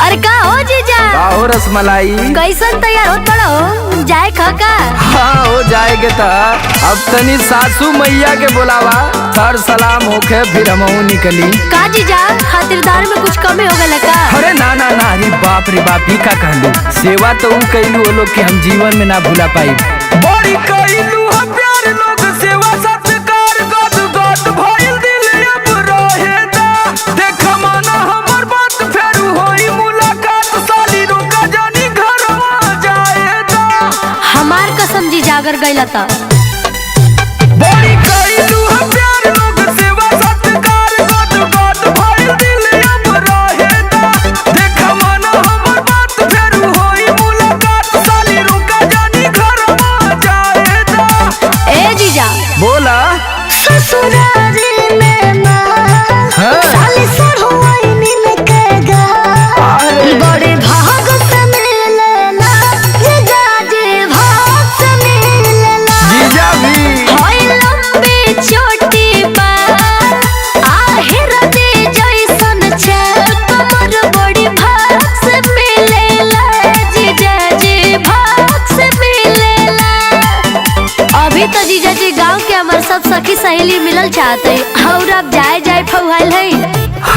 अरे का हो जीजा? का हो रसमलाई? कैसन तैयार हो पड़ो जाए खका? हाँ हो जाएगे तो अब तनी सासू मैया के बुलावा सर सलाम होके फिर हम निकली। का जीजा खातिरदार में कुछ कमी हो गया का? अरे ना ना ना रे बाप ही का कहलू। सेवा तो ऊ कैलू वो लोग के हम जीवन में ना भूला पाई। बड़ी कैलू हम प्यार लोग सेवा सत्कार गद गद भइल दिल अब रहेदा। देख माना हमर बात फेरू होई मुलाकात साली रोका जानी घरवा जाएदा। हमार कसम जीजा अगर गइला त बड़ी कैलू हम प्यार लोग सेवा सत्कार गद गद भइल दिल अब रहेदा। देख माना हमर बात फेरू होई मुलाकात साली रोका जानी घरवा जाएदा। ए जीजा बोला ससुरारी में ना हाँ। साली सड़ोई मिल के गा बड़े भाग से मिलेला जीजा जी भाग से मिलेला जीजा भी होई लंबी छोटी बात आहिर दे जैसन चल कमर बड़ी भाग से मिलेला जीजा जी भाग से मिलेला। अभी तो जीजा जी गांव के हमार सब सखी सहेली मिलल चाहते और अब जाए फौहाल है।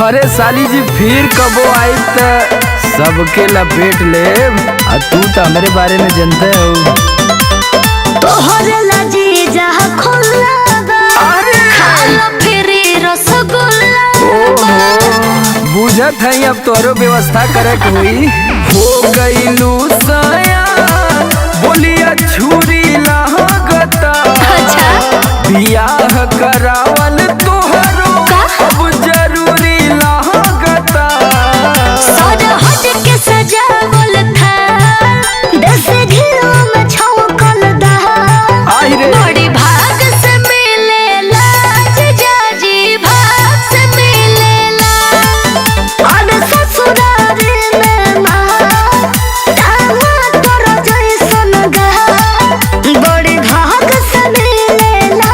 अरे साली जी फिर कबो आई त सबके लपेट ले। तू तो हमारे बारे में जानते हो। तोहरे ला जीजा खुला बा खाला फिरी रसगुल्ला बुझत है अब तोरो व्यवस्था करे के हुई। हो गईलू सया बोलिया छुरी लागता। अच्छा बियाह करावल तोहरो का? अब जरूरी लागता। सज हट के सजावल था दस घिरो में छौकल दा आई रे बड़ी भाग से मिलेला जीजा जी भाग से मिलेला। और ससुरारी में ना तावा तोर जैसन गा बड़ी भाग से मिलेला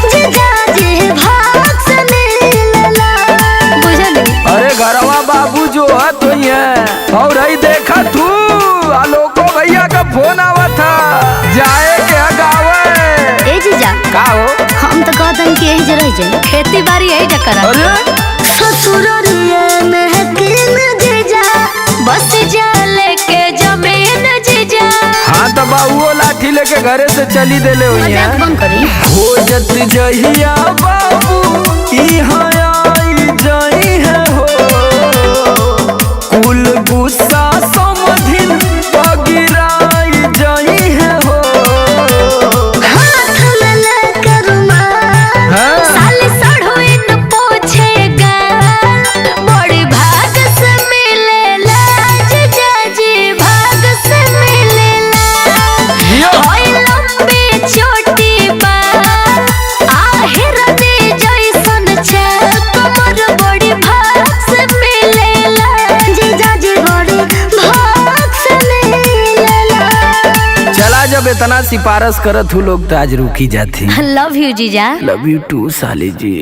जीजा जी भाग से मिलेला। बुझली? अरे घरवा बाबू जो है तो है और ही देखा तू आलोको भैया का फोन आवा था जाए के गावे। ए जीजा का हो? हम तो कहतन कि यही जरह जाए खेती बाड़ी यही जकरा अरे ससुररिया में किन जीजा बस जा लेके जमीन जीजा। हाँ तो बाबू लाठी लेके घरे से चली देले हुई मजाक है। बंद करी। हो जत जहिया बाबू यहाँ आई जाई है हो कुल गुस्सा समधिन पगिराई जाई है हो। हाथ में लेकर मार हाँ। साली सड़ोई न पोछेगा बड़ी भाग से मिलेला जीजा जी भाग से मिलेला। यो। होई लंबी छोटी बात आहिर दे जैसन चल कमर बड़ी भाग से मिलेला जीजा जी बड़ी भाग से मिलेला। चला जब इतना सिफारिश करत हूँ लोग तो आज रुकी जाती। लव यू जीजा। लव यू टू साली जी।